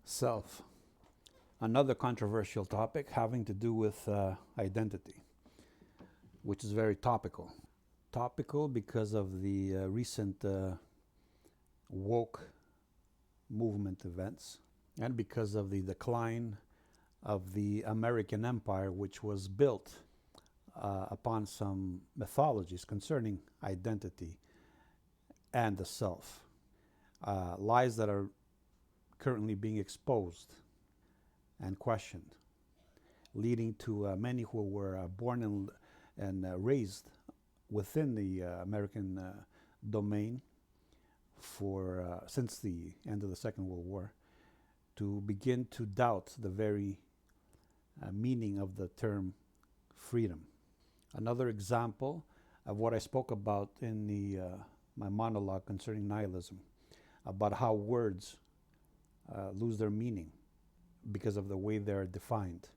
Self. Another controversial topic having to do with identity, which is very topical. Topical because of the recent woke movement events and because of the decline of the American empire, which was built upon some mythologies concerning identity and the self. Lies that are currently being exposed and questioned, leading to many who were born and raised within the American domain for since the end of the Second World War to begin to doubt the very meaning of the term freedom. Another example of what I spoke about in my monologue concerning nihilism, about how words lose their meaning because of the way they're defined.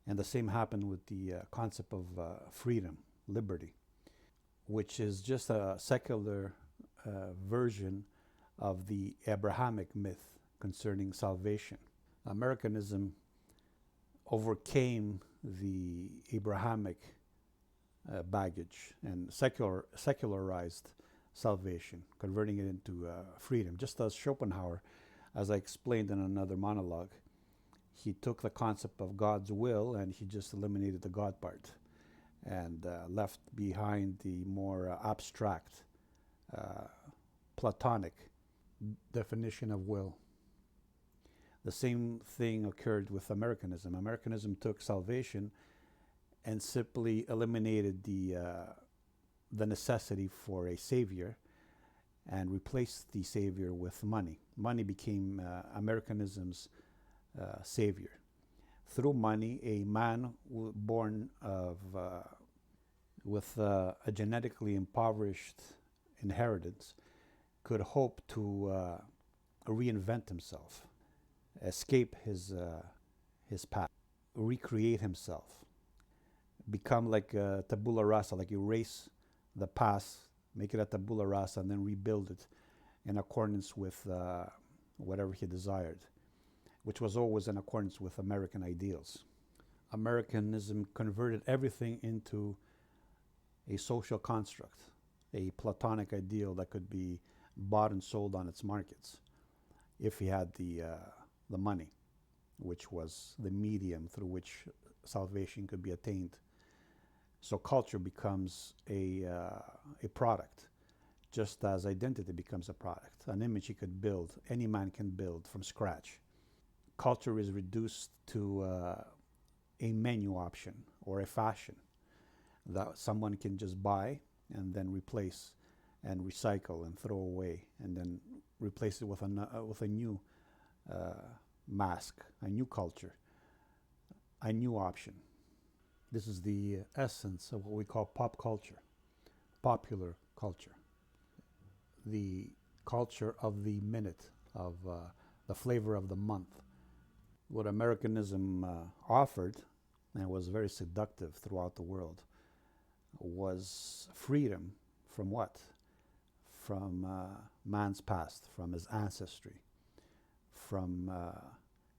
And the same happened with the concept of freedom, liberty, which is just a secular version of the Abrahamic myth concerning salvation. Americanism overcame the Abrahamic baggage and secularized salvation, converting it into freedom. Just as Schopenhauer, as I explained in another monologue, he took the concept of God's will and he just eliminated the God part and left behind the more abstract, Platonic definition of will. The same thing occurred with Americanism. Americanism took salvation and simply eliminated the necessity for a savior and replaced the savior with money. Money became Americanism's savior. Through money, a man born with a genetically impoverished inheritance could hope to reinvent himself, escape his past, recreate himself, become like a tabula rasa, like erase the past, make it a tabula rasa, and then rebuild it in accordance with whatever he desired, which was always in accordance with American ideals. Americanism converted everything into a social construct, a Platonic ideal that could be bought and sold on its markets if he had the money, which was the medium through which salvation could be attained. So culture becomes a product, just as identity becomes a product, an image he could build, any man can build from scratch. Culture is reduced to a menu option or a fashion that someone can just buy and then replace and recycle and throw away, and then replace it with a new mask, a new culture, a new option. This is the essence of what we call pop culture, popular culture, the culture of the minute, of the flavor of the month. What Americanism offered, and was very seductive throughout the world, was freedom from what? From man's past, from his ancestry, from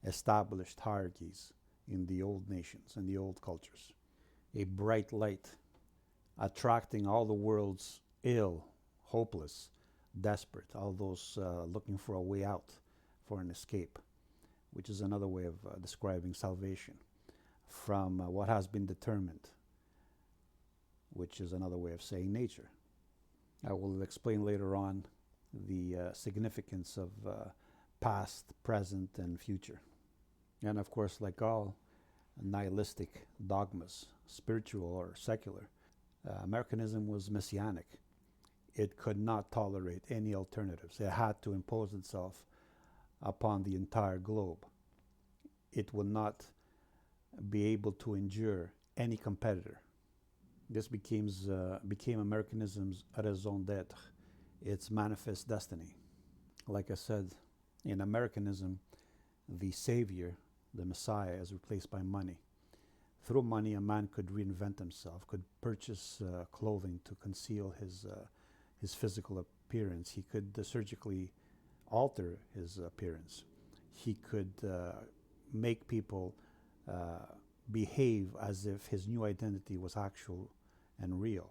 established hierarchies in the old nations and the old cultures. A bright light attracting all the world's ill, hopeless, desperate, all those looking for a way out, for an escape, which is another way of describing salvation, from what has been determined, which is another way of saying nature. I will explain later on the significance of past, present, and future. And of course, like all nihilistic dogmas, spiritual or secular, Americanism was messianic. It could not tolerate any alternatives. It had to impose itself upon the entire globe. It would not be able to endure any competitor. This became Americanism's raison d'etre, its manifest destiny. Like I said, in Americanism, the savior, the Messiah, is replaced by money. Through money, a man could reinvent himself, could purchase clothing to conceal his physical appearance. He could surgically alter his appearance. he could make people behave as if his new identity was actual and real.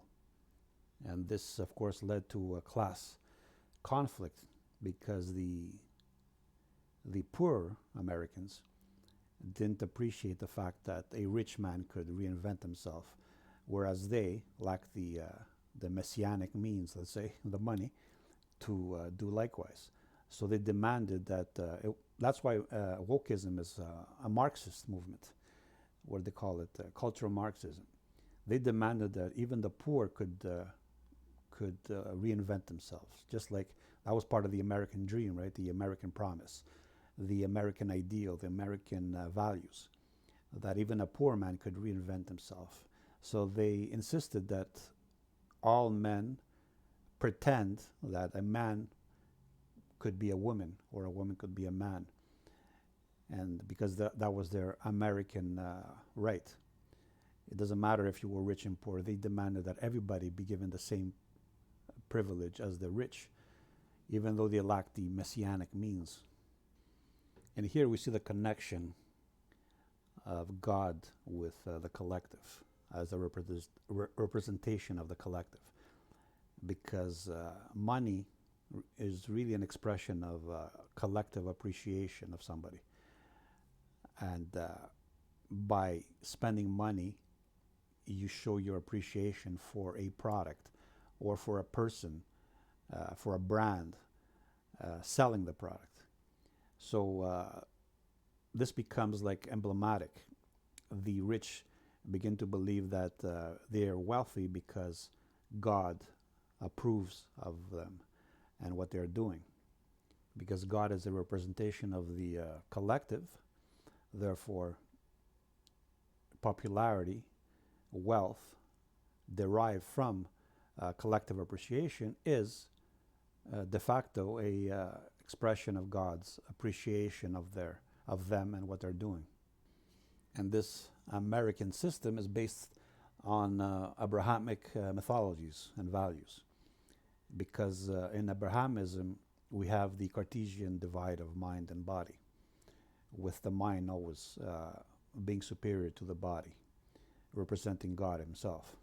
And this, of course, led to a class conflict because the poor Americans didn't appreciate the fact that a rich man could reinvent himself, whereas they lacked the messianic means, let's say, the money, to do likewise. So they demanded that. That's why wokeism is a Marxist movement, what they call it, cultural Marxism. They demanded that even the poor could reinvent themselves, just like that was part of the American dream, right? The American promise, the American ideal, the American values, that even a poor man could reinvent himself. So they insisted that all men pretend that a man could be a woman or a woman could be a man, and because that was their American right. It doesn't matter if you were rich and poor. They demanded that everybody be given the same privilege as the rich, even though they lacked the messianic means. And here we see the connection of God with the collective as a representation of the collective, because money is really an expression of collective appreciation of somebody. And by spending money, you show your appreciation for a product or for a person, for a brand selling the product. So this becomes like emblematic. The rich begin to believe that they are wealthy because God approves of them and what they're doing. Because God is a representation of the collective, therefore popularity, wealth derived from collective appreciation is de facto a expression of God's appreciation of them and what they're doing. And this American system is based on Abrahamic mythologies and values, because in Abrahamism we have the Cartesian divide of mind and body, with the mind always being superior to the body, representing God himself.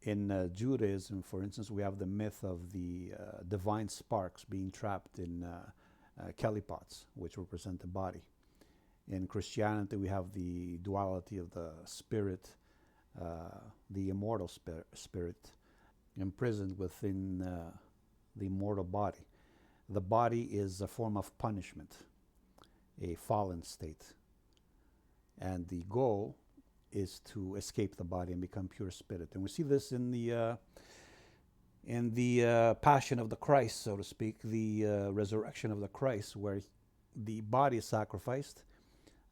In Judaism, for instance, we have the myth of the divine sparks being trapped in kelly pots, which represent the body. In Christianity, we have the duality of the spirit, the immortal spirit, imprisoned within the mortal body. The body is a form of punishment, a fallen state. And the goal is to escape the body and become pure spirit. And we see this in the passion of the Christ, so to speak, the resurrection of the Christ, where the body is sacrificed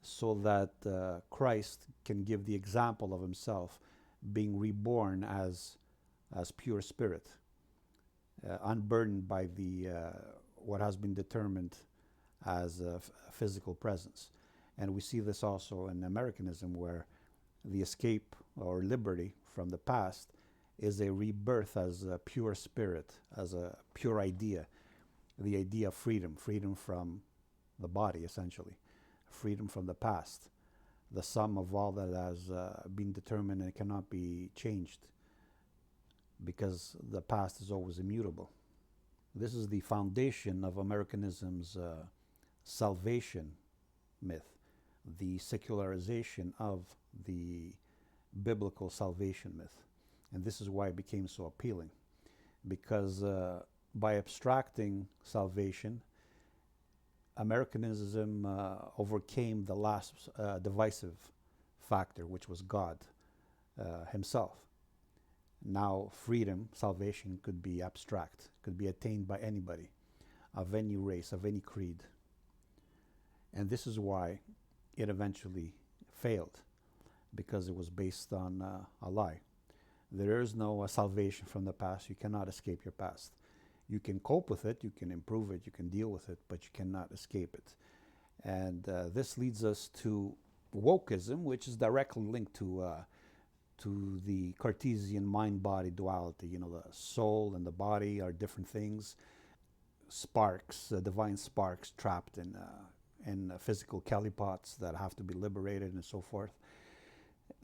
so that Christ can give the example of himself being reborn as pure spirit, unburdened by the what has been determined as a physical presence. And we see this also in Americanism, where the escape or liberty from the past is a rebirth as a pure spirit, as a pure idea, the idea of freedom from the body, essentially, freedom from the past, the sum of all that has been determined and cannot be changed, because the past is always immutable. This is the foundation of Americanism's salvation myth, the secularization of the biblical salvation myth. And this is why it became so appealing, because by abstracting salvation, Americanism overcame the last divisive factor, which was God himself. Now freedom, salvation, could be abstract, could be attained by anybody, of any race, of any creed. And this is why it eventually failed, because it was based on a lie. There is no salvation from the past. You cannot escape your past. You can cope with it, you can improve it, you can deal with it, but you cannot escape it. And this leads us to wokeism, which is directly linked to the Cartesian mind-body duality. You know, the soul and the body are different things. sparks, divine sparks trapped in physical Kelly pots that have to be liberated and so forth.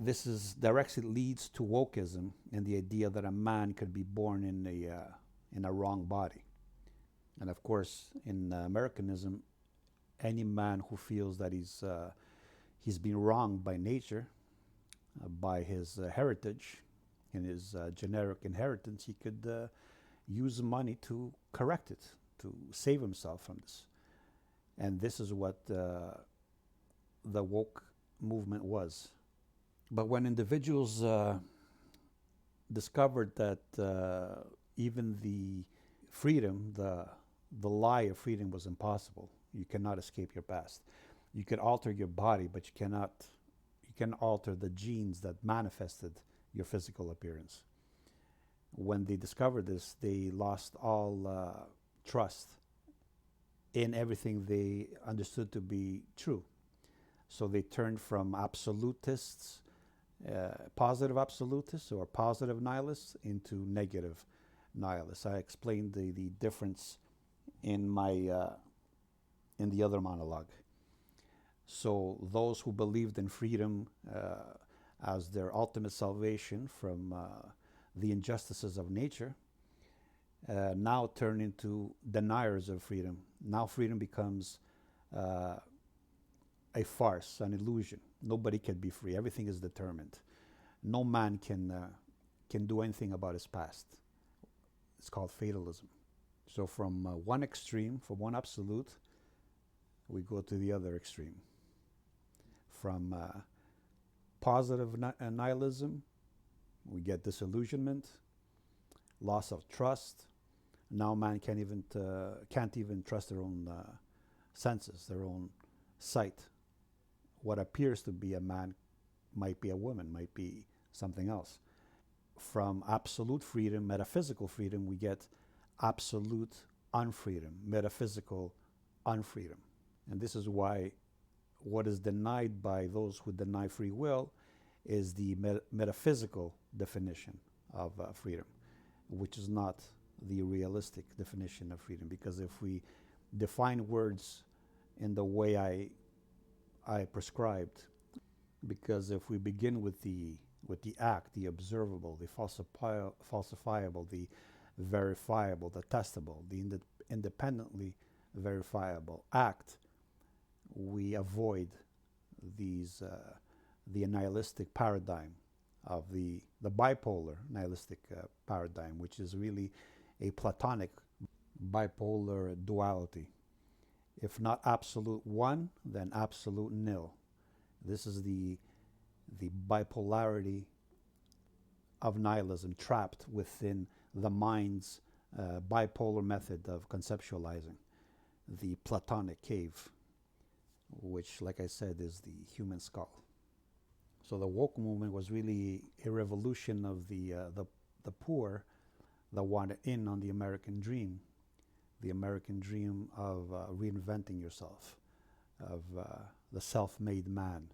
This is directly leads to wokeism and the idea that a man could be born in a wrong body. And of course, in Americanism, any man who feels that he's been wronged by nature, by his heritage, and his genetic inheritance, he could use money to correct it, to save himself from this. And this is what the woke movement was. But when individuals discovered that even the freedom, the lie of freedom was impossible, you cannot escape your past. You can alter your body, but you can alter the genes that manifested your physical appearance. When they discovered this, they lost all trust in everything they understood to be true. So they turned from absolutists, positive absolutists or positive nihilists, into negative nihilists. I explained the difference in in the other monologue. So those who believed in freedom as their ultimate salvation from the injustices of nature now turn into deniers of freedom. Now freedom becomes a farce, an illusion. Nobody can be free. Everything is determined. No man can do anything about his past. It's called fatalism. So from one extreme, from one absolute, we go to the other extreme. From positive nihilism, we get disillusionment, loss of trust. Now man can't even trust their own senses, their own sight. What appears to be a man might be a woman, might be something else. From absolute freedom, metaphysical freedom, we get absolute unfreedom, metaphysical unfreedom. And this is why what is denied by those who deny free will is the metaphysical definition of freedom, which is not the realistic definition of freedom. Because if we define words in the way I prescribed, because if we begin with the act, the observable, the falsifiable, the verifiable, the testable, the independently verifiable act, we avoid these the nihilistic paradigm of the bipolar nihilistic paradigm, which is really a Platonic bipolar duality. If not absolute one, then absolute nil. This is the bipolarity of nihilism trapped within the mind's bipolar method of conceptualizing, the Platonic cave, which, like I said, is the human skull. So the woke movement was really a revolution of the poor that wanted in on the American dream of reinventing yourself, of the self-made man,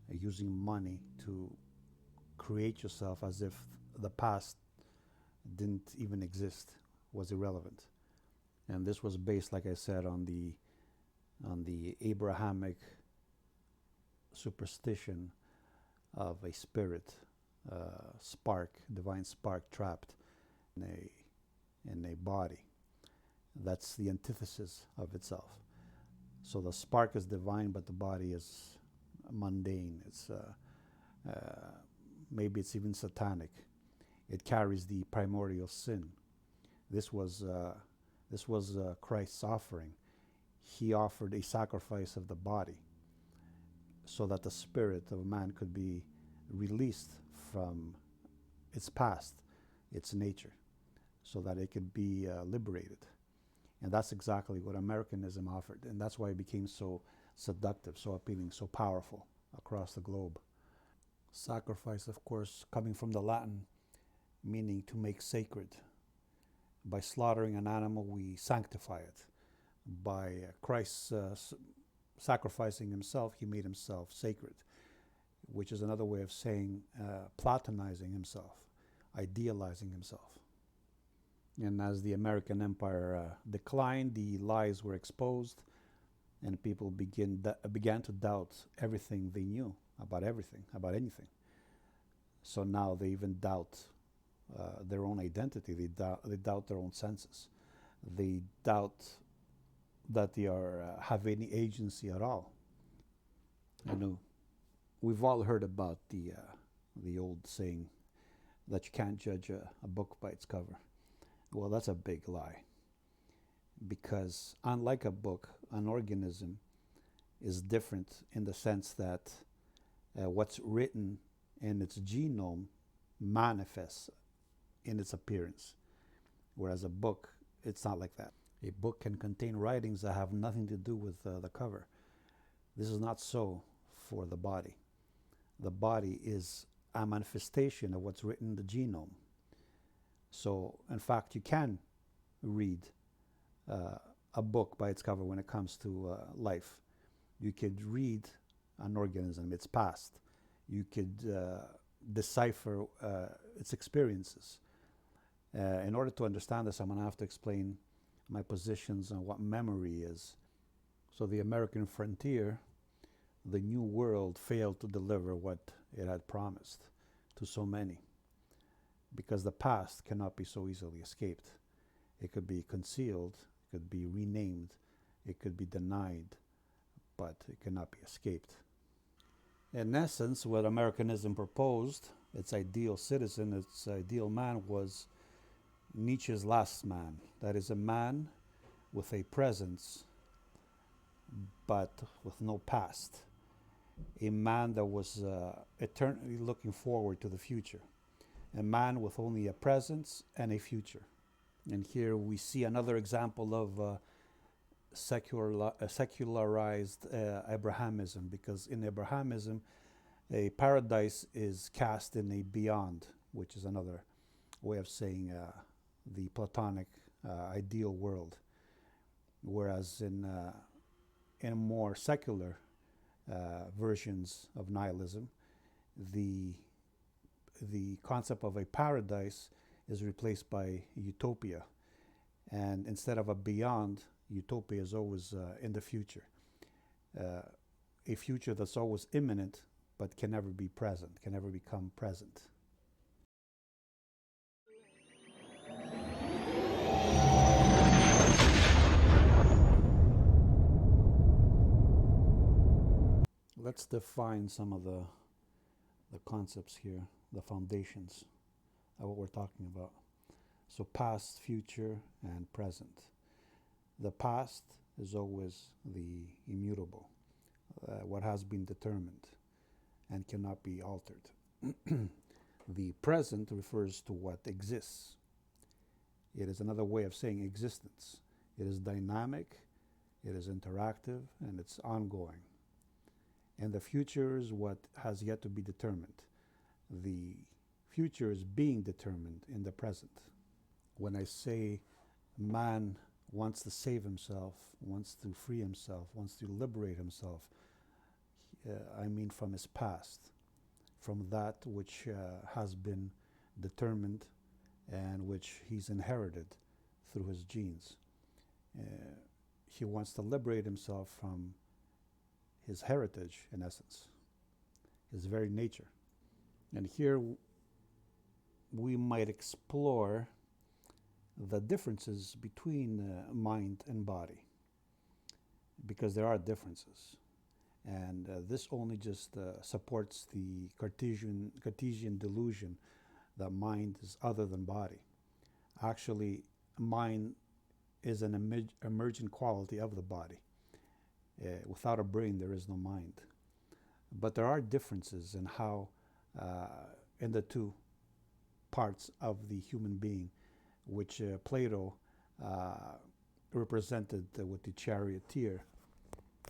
using money to create yourself as if the past didn't even exist, was irrelevant. And this was based, like I said, on the Abrahamic superstition of a spirit, spark, divine spark trapped in a body. That's the antithesis of itself. So the spark is divine, but the body is mundane. It's maybe it's even satanic. It carries the primordial sin. This was Christ's offering. He offered a sacrifice of the body so that the spirit of man could be released from its past, its nature, so that it could be liberated. And that's exactly what Americanism offered. And that's why it became so seductive, so appealing, so powerful across the globe. Sacrifice, of course, coming from the Latin, meaning to make sacred. By slaughtering an animal, we sanctify it. By Christ sacrificing himself, he made himself sacred, which is another way of saying platonizing himself, idealizing himself. And as the American empire declined, the lies were exposed, and people began to doubt everything they knew about everything, about anything. So now they even doubt their own identity. They doubt their own senses. They doubt that they are have any agency at all. I know we've all heard about the old saying that you can't judge a book by its cover. Well, that's a big lie, because unlike a book, an organism is different in the sense that what's written in its genome manifests in its appearance, whereas a book, it's not like that. A book can contain writings that have nothing to do with the cover. This is not so for the body. The body is a manifestation of what's written in the genome. So, in fact, you can read a book by its cover when it comes to life. You could read an organism, its past. You could decipher its experiences. In order to understand this, I'm going to have to explain my positions on what memory is. So the American frontier, the New World, failed to deliver what it had promised to so many, because the past cannot be so easily escaped. It could be concealed, it could be renamed, it could be denied, but it cannot be escaped. In essence, what Americanism proposed, its ideal citizen, its ideal man, was Nietzsche's last man. That is, a man with a presence but with no past. A man that was eternally looking forward to the future. A man with only a presence and a future. And here we see another example of secularized Abrahamism, because in Abrahamism, a paradise is cast in a beyond, which is another way of saying the Platonic ideal world. Whereas in more secular versions of nihilism, the concept of a paradise is replaced by utopia. And instead of a beyond, utopia is always in the future. A future that's always imminent but can never be present, can never become present. Let's define some of the concepts here, the foundations of what we're talking about. So past, future, and present. The past is always the immutable, what has been determined and cannot be altered. The present refers to what exists. It is another way of saying existence. It is dynamic, it is interactive, and it's ongoing. And the future is what has yet to be determined. The future is being determined in the present. When I say man wants to save himself, wants to free himself, wants to liberate himself, I mean from his past, from that which has been determined and which he's inherited through his genes. He wants to liberate himself from his heritage, in essence, his very nature. And here we might explore the differences between mind and body, because there are differences. And this only just supports the Cartesian delusion that mind is other than body. Actually, mind is an emergent quality of the body. Without a brain, there is no mind. But there are differences in how, in the two parts of the human being, which Plato represented with the charioteer.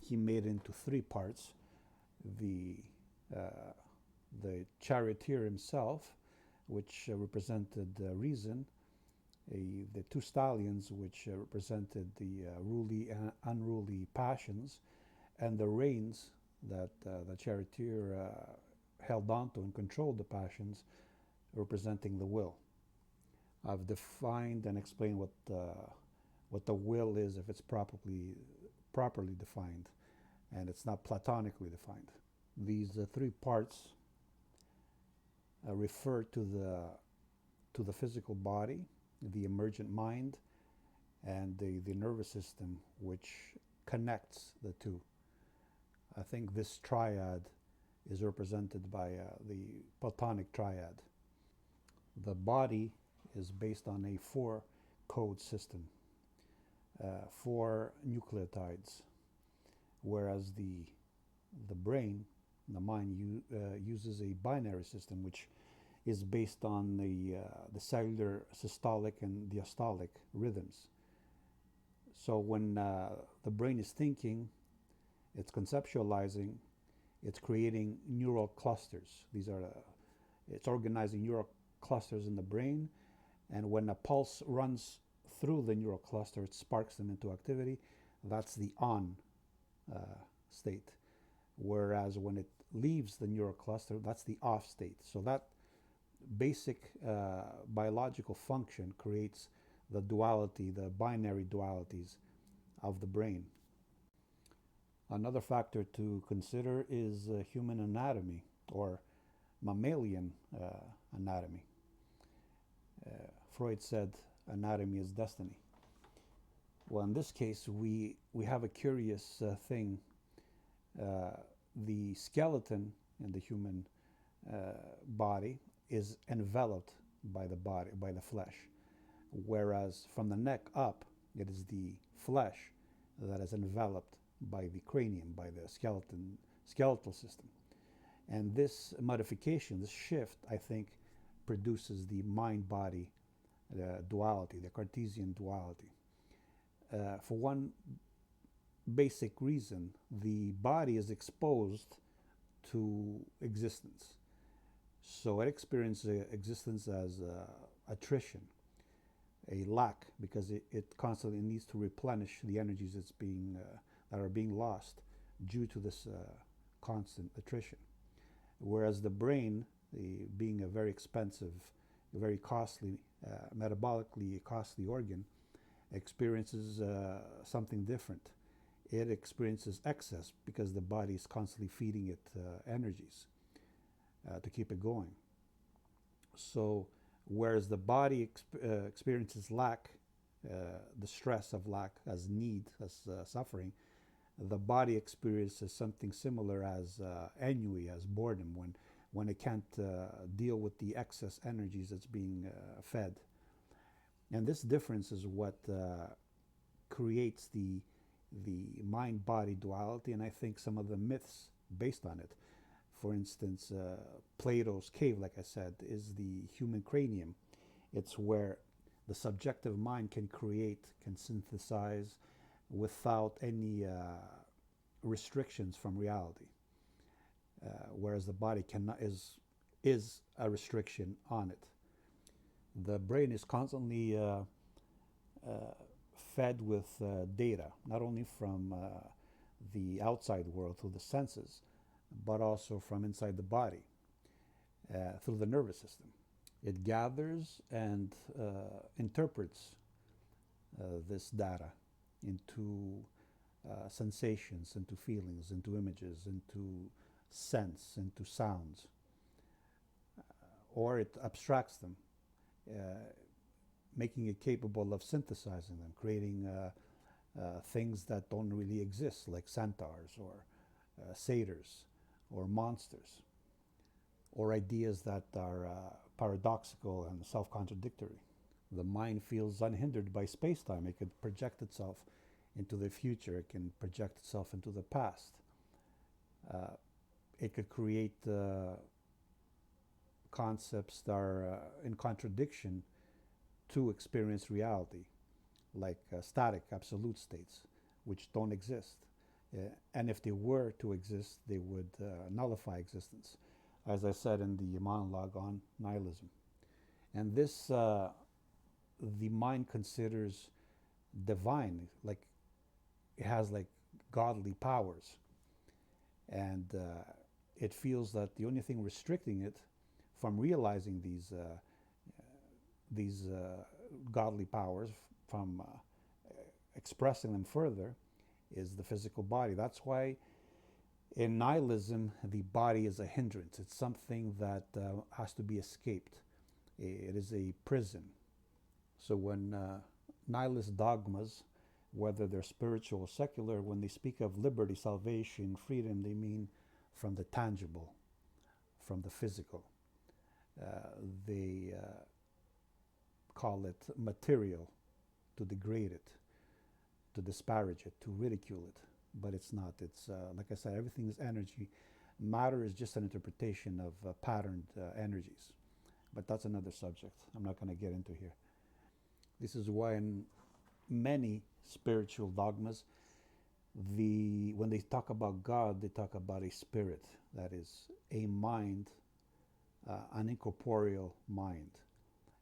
He made into three parts. The charioteer himself, which represented reason, the two stallions, which represented the ruly and unruly passions, and the reins that the charioteer held onto and controlled the passions, representing the will. I've defined and explained what the will is if it's properly defined, and it's not platonically defined. These three parts refer to the physical body, the emergent mind, and the nervous system, which connects the two. I think this triad is represented by the Platonic triad. The body is based on a four code system, four nucleotides, whereas the brain, the mind, uses a binary system, which is based on the cellular systolic and diastolic rhythms. So when the brain is thinking, it's conceptualizing, it's creating neural clusters. It's organizing neural clusters in the brain, and when a pulse runs through the neural cluster, it sparks them into activity. That's the on uh, state. Whereas when it leaves the neural cluster, that's the off state. So that basic biological function creates the duality, the binary dualities of the brain. Another factor to consider is human anatomy, or mammalian anatomy. Freud said anatomy is destiny. Well, in this case, we have a curious thing. The skeleton in the human body is enveloped by the flesh, whereas from the neck up, it is the flesh that is enveloped by the cranium, by the skeletal system. And this modification, this shift, I think, produces the mind-body duality, the Cartesian duality. For one basic reason, the body is exposed to existence. So it experiences existence as attrition, a lack, because it constantly needs to replenish the energies that are being lost due to this constant attrition. Whereas the brain, being a very expensive, very costly, metabolically costly organ, experiences something different. It experiences excess because the body is constantly feeding it energies to keep it going. So, whereas the body experiences lack, the stress of lack as need, as suffering, the body experiences something similar as ennui, as boredom, when it can't deal with the excess energies that's being fed. And this difference is what creates the mind-body duality, and I think some of the myths based on it. For instance, Plato's cave, like I said, is the human cranium. It's where the subjective mind can create, can synthesize without any restrictions from reality, whereas the body is a restriction on it. The brain is constantly fed with data, not only from the outside world through the senses, but also from inside the body through the nervous system. It gathers and interprets this data into sensations, into feelings, into images, into sense, into sounds, or it abstracts them, making it capable of synthesizing them, creating things that don't really exist, like centaurs or satyrs or monsters, or ideas that are paradoxical and self-contradictory. The mind feels unhindered by space-time. It could project itself into the future. It can project itself into the past. It could create concepts that are in contradiction to experience reality, like static absolute states, which don't exist. And if they were to exist, they would nullify existence, as I said in the monologue on nihilism. And this, the mind considers divine, like it has like godly powers. And it feels that the only thing restricting it from realizing these these godly powers from expressing them further is the physical body. That's why in nihilism, the body is a hindrance. It's something that has to be escaped. It is a prison. So when nihilist dogmas, whether they're spiritual or secular, when they speak of liberty, salvation, freedom, they mean from the tangible, from the physical. They call it material, to degrade it, to disparage it, to ridicule it. But it's not. It's, like I said, everything is energy. Matter is just an interpretation of patterned energies. But that's another subject I'm not going to get into here. This is why in many spiritual dogmas, when they talk about God, they talk about a spirit, that is a mind, an incorporeal mind,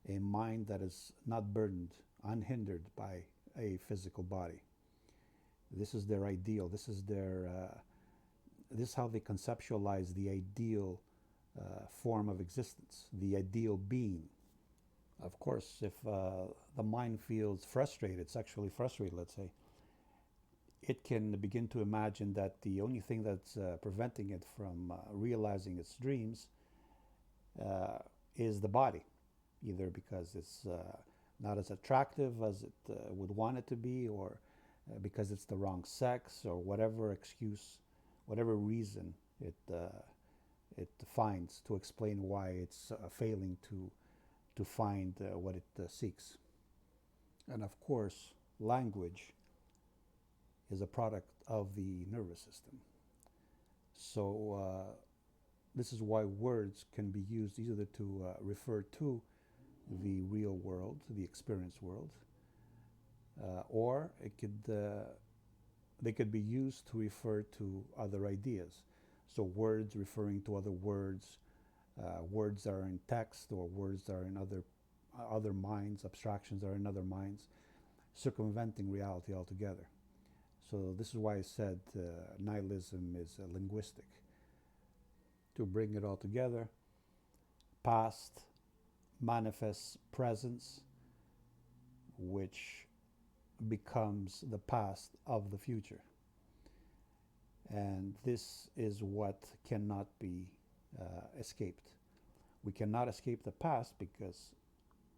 a mind that is not burdened, unhindered by a physical body. This is their ideal. This is how they conceptualize the ideal form of existence, the ideal being. Of course, if the mind feels frustrated, sexually frustrated, let's say, it can begin to imagine that the only thing that's preventing it from realizing its dreams is the body, either because it's not as attractive as it would want it to be, or because it's the wrong sex, or whatever excuse, whatever reason it finds to explain why it's failing to find what it seeks. And of course, language is a product of the nervous system. So this is why words can be used either to refer to the real world, the experience world, or they could be used to refer to other ideas. So words referring to other words, words that are in text, or words that are in other minds, abstractions that are in other minds, circumventing reality altogether. So this is why I said nihilism is linguistic. To bring it all together, past manifests presence, which becomes the past of the future. And this is what cannot be escaped. We cannot escape the past because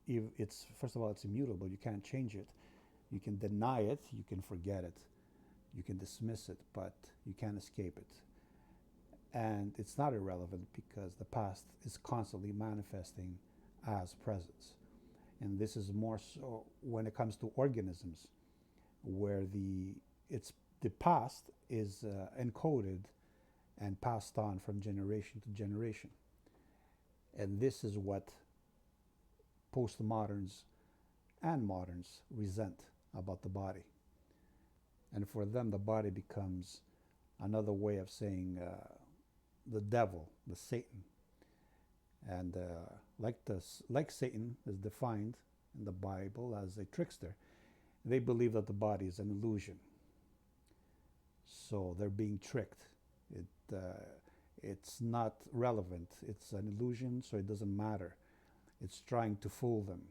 it's, first of all, it's immutable. You can't change it. You can deny it, you can forget it, you can dismiss it, but you can't escape it. And it's not irrelevant because the past is constantly manifesting as presence. And this is more so when it comes to organisms, where the past is encoded and passed on from generation to generation. And this is what postmoderns and moderns resent about the body. And for them, the body becomes another way of saying the devil, the Satan. And like Satan is defined in the Bible as a trickster, they believe that the body is an illusion. So they're being tricked. It's not relevant. It's an illusion, so it doesn't matter. It's trying to fool them.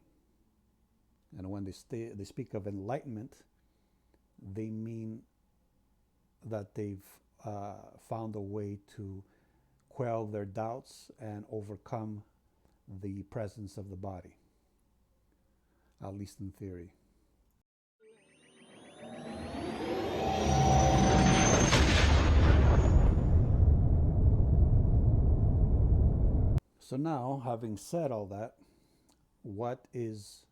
And when they speak of enlightenment, they mean that they've found a way to quell their doubts and overcome the presence of the body, at least in theory. So now, having said all that, what is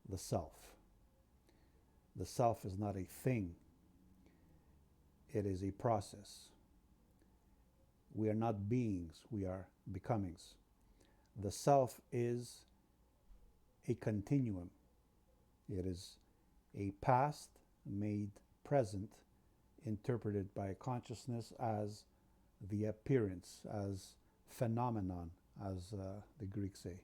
the self? The self is not a thing. It is a process. We are not beings, we are becomings. The self is a continuum. It is a past made present, interpreted by consciousness as the appearance, as phenomenon, as the Greeks say.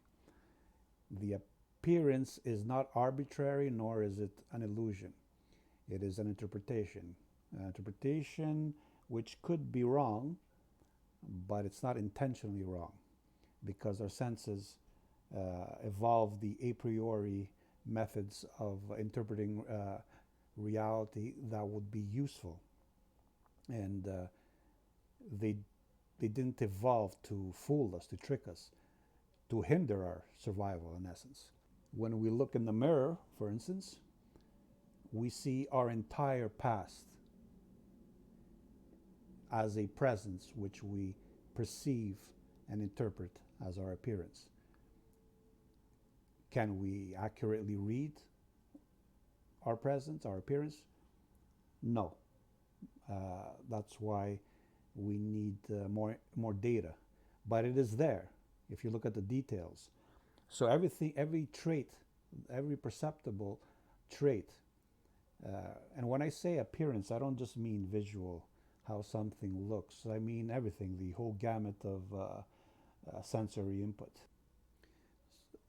The appearance is not arbitrary, nor is it an illusion. It is an interpretation. An interpretation which could be wrong, but it's not intentionally wrong, because our senses evolved the a priori methods of interpreting reality that would be useful. And they, they didn't evolve to fool us, to trick us, to hinder our survival, in essence. When we look in the mirror, for instance, we see our entire past as a presence which we perceive and interpret as our appearance. Can we accurately read our presence, our appearance? No. That's why we need more data. But it is there if you look at the details. So everything, every trait, every perceptible trait, and when I say appearance, I don't just mean visual, how something looks. I mean everything, the whole gamut of sensory input.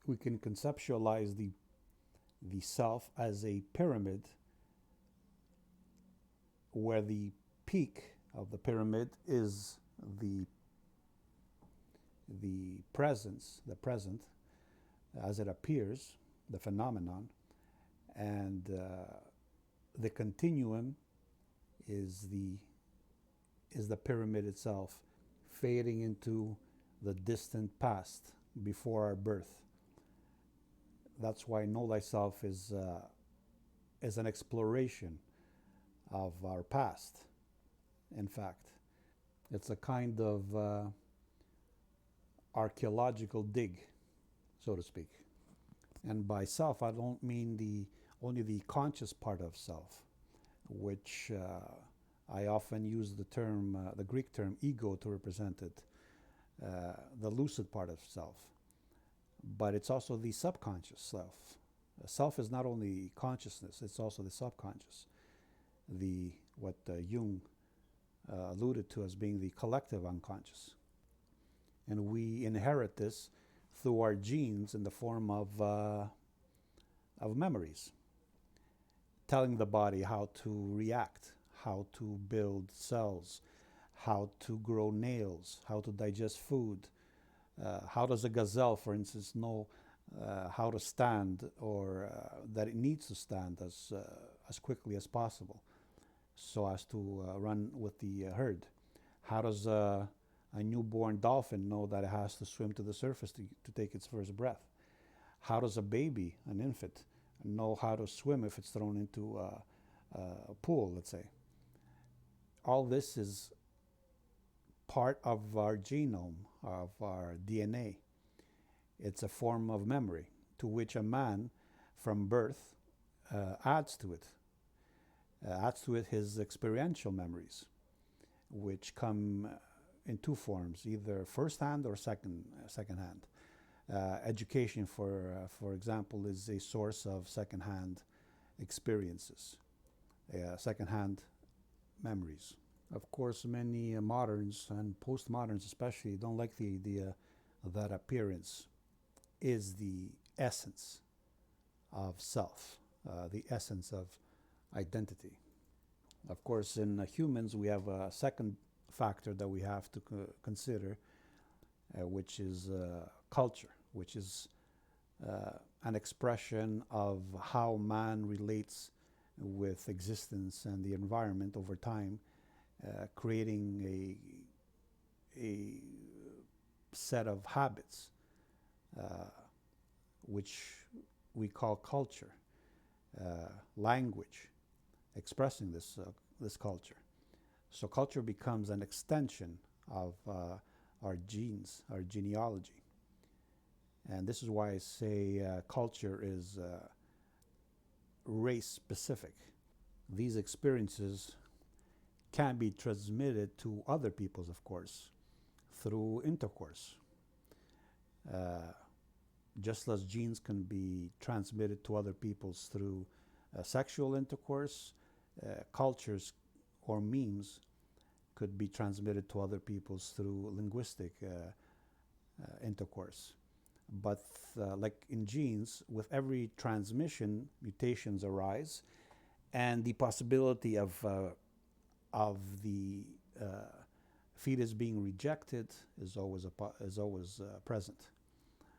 We can conceptualize the self as a pyramid where the peak of the pyramid is the presence, the present, as it appears, the phenomenon, and the continuum is the pyramid itself, fading into the distant past before our birth. That's why Know Thyself is an exploration of our past. In fact, it's a kind of archaeological dig, so to speak. And by self, I don't mean only the conscious part of self, which I often use the term, the Greek term ego to represent it, the lucid part of self. But it's also the subconscious self. Self is not only consciousness, it's also the subconscious. What Jung alluded to as being the collective unconscious. And we inherit this through our genes in the form of memories, telling the body how to react, how to build cells, how to grow nails, how to digest food. How does a gazelle, for instance, know how to stand, or that it needs to stand as quickly as possible so as to run with the herd? How does a newborn dolphin know that it has to swim to the surface to take its first breath? How does a baby, an infant, know how to swim if it's thrown into a pool, let's say? All this is part of our genome, of our DNA. It's a form of memory to which a man from birth adds to it his experiential memories, which come in two forms, either first-hand or second-hand. Education, for example, is a source of second-hand experiences, second-hand memories. Of course, many moderns and postmoderns especially don't like the idea that appearance is the essence of self, the essence of identity. Of course, in humans, we have a second factor that we have to consider, which is culture, which is an expression of how man relates with existence and the environment over time, creating a set of habits, which we call culture, language, expressing this culture. So culture becomes an extension of our genes, our genealogy. And this is why I say culture is race specific. These experiences can be transmitted to other peoples, of course, through intercourse. Just as genes can be transmitted to other peoples through sexual intercourse, cultures or memes could be transmitted to other peoples through linguistic intercourse. But like in genes, with every transmission, mutations arise, and the possibility of the fetus being rejected is always present.